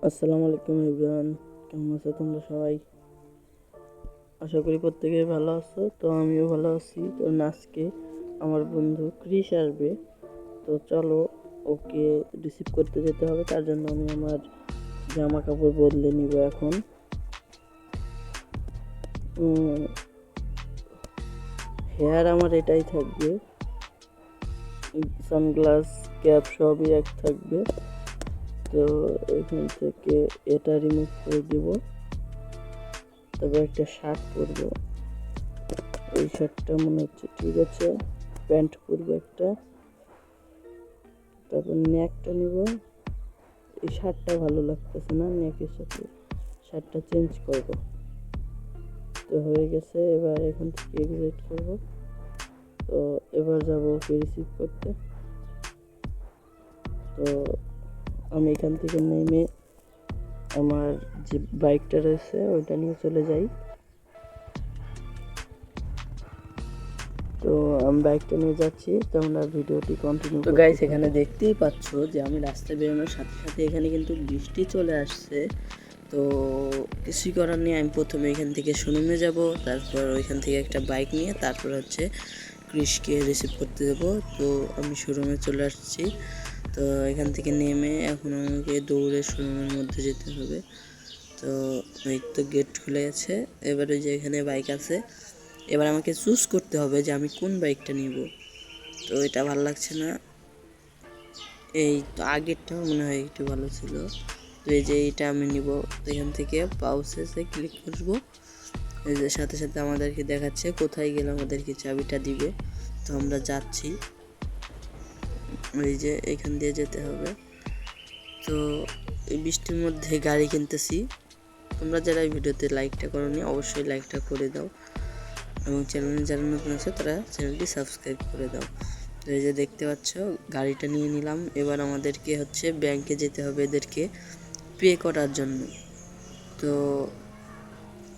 আসসালামু আলাইকুম এভরিওয়ান, কেমন আছো তোমরা সবাই? আশা করি প্রত্যেকেই ভালো আছো। তো আমিও ভালো আছি। কারণ আজকে আমার বন্ধু ক্রিস আসবে, তো চলো ওকে রিসিভ করতে যেতে হবে। তার জন্য আমি আমার জামা কাপড় বদলে নিব এখন। হেয়ার আমার এটাই থাকবে, সানগ্লাস ক্যাপ সবই এক থাকবে। তো এখান থেকে এটা রিমুভ করে দিব, তবে একটা শার্ট পরবো। এই শার্টটা মনে হচ্ছে ঠিক আছে। প্যান্ট পরবো একটা, তারপর নেকটা নিব। এই শার্টটা ভালো লাগতেছে না, নেকের সাথে শার্টটা চেঞ্জ করব। তো হয়ে গেছে, এবার এখান থেকে এক্সিট করব। তো এবার যাব ওকে রিসিভ করতে। তো আমি এখান থেকে নেমে আমার যে বাইকটা রয়েছে ওইটা নিয়ে চলে যাই। তো আমি বাইকটা নিয়ে যাচ্ছি, তোমরা ভিডিওটি কন্টিনিউ। তো গাইস, এখানে দেখতেই পাচ্ছ যে আমি রাস্তায় বেরোনোর সাথে সাথে এখানে কিন্তু বৃষ্টি চলে আসছে। তো কিছুই করার নেই, আমি প্রথমে এখান থেকে শোরুমে যাব, তারপর ওইখান থেকে একটা বাইক নিয়ে তারপর হচ্ছে ক্রিশকে রিসিভ করতে যাবো। তো আমি শোরুমে চলে আসছি। তো এখান থেকে নেমে এখন আমাকে দৌড়ে শোরুমের মধ্যে যেতে হবে। তো এই তো গেট খুলে গেছে। এবার ওই যে এখানে বাইক আছে, এবার আমাকে চুজ করতে হবে যে আমি কোন বাইকটা নিব। তো এটা ভালো লাগছে না, এই তো আগেরটাও মনে হয় একটু ভালো ছিল। তো এই যে এইটা আমি নিব। তো এখান থেকে পাউচেসে ক্লিক করব। এই যে সাথে সাথে আমাদেরকে দেখাচ্ছে কোথায় গেলে আমাদেরকে চাবিটা দিবে। তো আমরা যাচ্ছি, এই যে এখান দিয়ে যেতে হবে। তো এই বৃষ্টির মধ্যে গাড়ি কিনতেছি। তোমরা যারা এই ভিডিওতে লাইকটা করোনি অবশ্যই লাইকটা করে দাও, এবং চ্যানেলে যারা নতুন আছে তারা চ্যানেলটি সাবস্ক্রাইব করে দাও। তো এই যে দেখতে পাচ্ছ গাড়িটা নিয়ে নিলাম। এবার আমাদেরকে হচ্ছে ব্যাংকে যেতে হবে এদেরকে পে করার জন্য। তো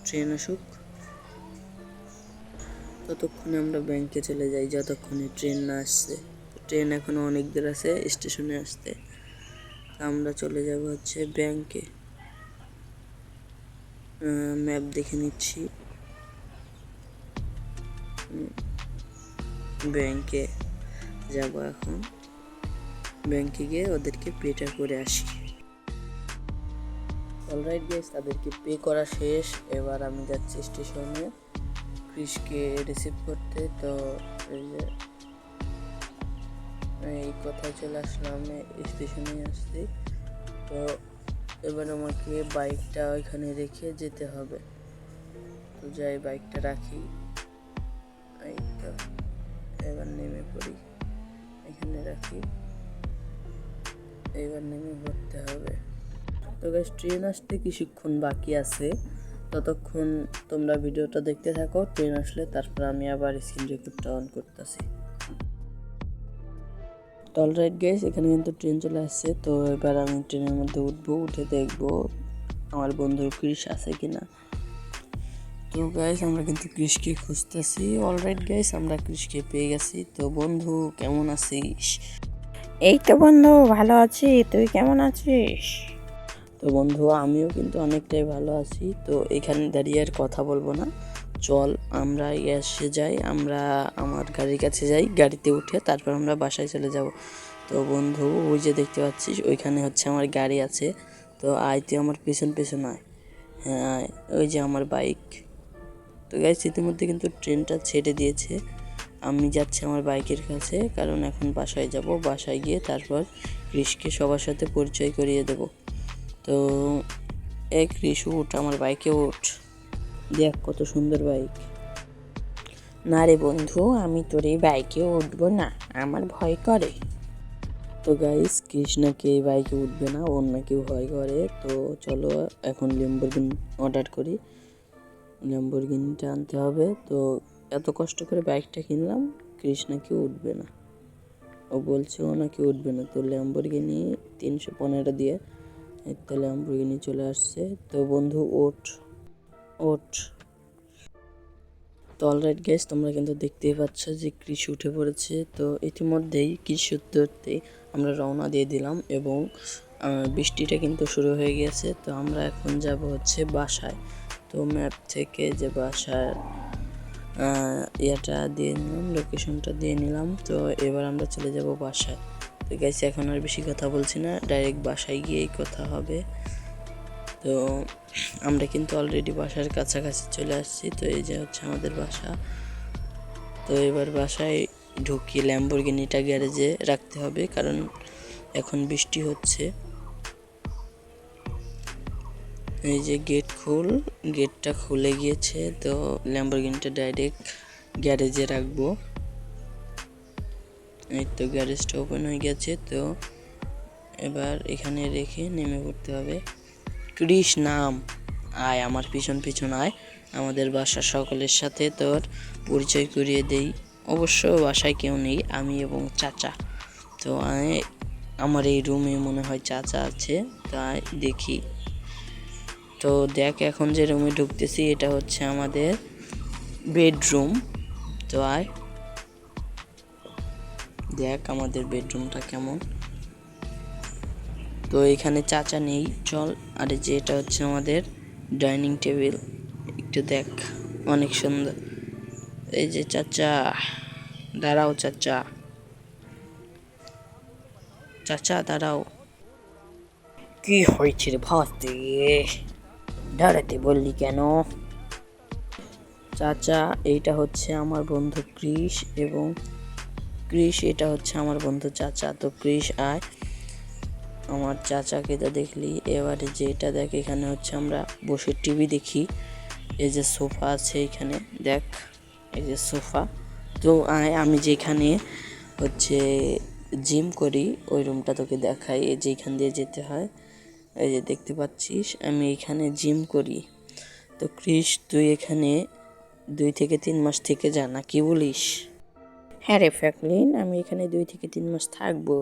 ট্রেন আসুক, ততক্ষণে আমরা ব্যাংকে চলে যাই, যতক্ষণে ট্রেন না আসছে। ট্রেন এখনও অনেক দূর আছে স্টেশনে আসতে। আমরা চলে যাব হচ্ছে ব্যাংকে। ম্যাপ দেখে নিচ্ছি, ব্যাংকে যাব এখন। ব্যাংকে গিয়ে ওদেরকে পেটা করে আসি। অলরাইট গাইস, তাদেরকে পে করা শেষ। এবার আমি যাচ্ছি স্টেশনে ক্রিশকে রিসিভ করতে। তো এই যে এই কোথায় চলে আসলাম, স্টেশনে আসছি। তো এবার আমাকে বাইকটা ওইখানে রেখে যেতে হবে। তো যাই, বাইকটা রাখি। এই তো এবার নেমে পড়ি, এখানে রাখি। এবার নেমে পড়তে হবে। তো গাইস, ট্রেন আসতে কিছুক্ষণ বাকি আছে, ততক্ষণ তোমরা ভিডিওটা দেখতে থাকো। ট্রেন আসলে তারপর আমি আবার স্ক্রিন রেকর্ডটা অন করতেছি। তো অলরাইট গাইস, এখানে কিন্তু ট্রেন চলে আসছে। তো এবার আমি ট্রেনের মধ্যে উঠবো, উঠে দেখবো আমার বন্ধু ক্রিশ আছে কিনা। তো গাইস, আমরা কিন্তু ক্রিশকে খুঁজতেছি। অলরাইট গাইস, আমরা ক্রিশকে পেয়ে গেছি। তো বন্ধু কেমন আছিস? এই তো বন্ধু ভালো আছি, তুই কেমন আছিস? তো বন্ধু আমিও কিন্তু অনেকটাই ভালো আছি। তো এখানে দাঁড়িয়ে আর কথা বলবো না, চল আমরা এসে যাই, আমরা আমার গাড়ির কাছে যাই, গাড়িতে উঠে তারপর আমরা বাসায় চলে যাব। তো বন্ধু ওই যে দেখতে পাচ্ছিস ওইখানে হচ্ছে আমার গাড়ি আছে। তো আয় তুই আমার পেছন পেছন আয়। হ্যাঁ, ওই যে আমার বাইক। তো গাইস, ইতিমধ্যে কিন্তু ট্রেনটা ছেড়ে দিয়েছে। আমি যাচ্ছি আমার বাইকের কাছে, কারণ এখন বাসায় যাব। বাসায় গিয়ে তারপর ক্রিশকে সবার সাথে পরিচয় করিয়ে দেব। তো এক ক্রিশ উঠ, আমার বাইকে উঠ, দেখ কত সুন্দর বাইক। না রে বন্ধু, আমি তোর এই বাইকে উঠবো না, আমার ভয় করে। তো গাইস, কৃষ্ণাকে এই বাইকে উঠবে না, অন্য কেউ ভয় করে। তো চলো এখন ল্যাম্বরগিনি অর্ডার করি, ল্যাম্বরগিনিটা আনতে হবে। তো এত কষ্ট করে বাইকটা কিনলাম, কৃষ্ণাকে উঠবে না, ও বলছে ও নাকি উঠবে না। তো ল্যাম্বরগিনি 315 দিয়ে একটা ল্যাম্বরগিনি চলে আসছে। তো বন্ধু ওঠ ওঠ। তো অলরাইট গাইস, তোমরা কিন্তু দেখতেই পাচ্ছ যে কৃষ উঠে পড়েছে। তো ইতিমধ্যেই কৃষ ধরতে আমরা রওনা দিয়ে দিলাম, এবং বৃষ্টিটা কিন্তু শুরু হয়ে গেছে। তো আমরা এখন যাব হচ্ছে বাসায়। তো ম্যাপ থেকে যে বাসার ইয়েটা দিয়ে নিলাম, লোকেশনটা দিয়ে নিলাম। তো এবার আমরা চলে যাব বাসায়। তো গাইস এখন আর বেশি কথা বলছি না, ডাইরেক্ট বাসায় গিয়েই কথা হবে। তো আমরা কিন্তু অলরেডি বাসার কাছাকাছি চলে আসছি। তো এই যে হচ্ছে আমাদের বাসা। তো এবার বাসায় ঢুকি, ল্যাম্বরগিনিটা গ্যারেজে রাখতে হবে কারণ এখন বৃষ্টি হচ্ছে। এই যে গেটটা খুলে গিয়েছে। তো ল্যাম্বরগিনিটা ডাইরেক্ট গ্যারেজে রাখবো। এই তো গ্যারেজটা ওপেন হয়ে গেছে। তো এবার এখানে রেখে নেমে পড়তে হবে। ক্রিস নাম, আয় আমার পিছন পিছন আয়, আমাদের বাসার সকলের সাথে তোর পরিচয় করিয়ে দেই। অবশ্য বাসায় কেউ নেই, আমি এবং চাচা। তো আমার এই রুমে মনে হয় চাচা আছে, তাই দেখি। তো দেখ এখন যে রুমে ঢুকতেছি এটা হচ্ছে আমাদের বেডরুম। তো আয় দেখ আমাদের বেডরুমটা কেমন। তো এখানে চাচা নেই, চল। আর যে এটা হচ্ছে আমাদের ডাইনিং টেবিল, একটু দেখ অনেক সুন্দর। এই যে চাচা, দাঁড়াও চাচা, চাচা দাঁড়াও। কি হয়েছে রে ভাস্তে, দাঁড়াতে বললি কেন? চাচা এইটা হচ্ছে আমার বন্ধু ক্রিস, এবং ক্রিস এটা হচ্ছে আমার বন্ধু চাচা। তো ক্রিস আয়, আমার চাচাকে তো দেখলি। এবারে যেটা দেখ এখানে হচ্ছে আমরা বসে টিভি দেখি। এই যে সোফা আছে এখানে দেখ, এই যে সোফা। তো আয় আমি যেখানে হচ্ছে জিম করি ওই রুমটা তোকে দেখাই। এই যে এখান দিয়ে যেতে হয়, এই যে দেখতে পাচ্ছিস আমি এখানে জিম করি। তো ক্রিস তুই এখানে 2 থেকে 3 মাস থেকে যা, না কি বলিস? হ্যাঁ রে ফ্র্যাঙ্কলিন, আমি এখানে 2 থেকে 3 মাস থাকবো।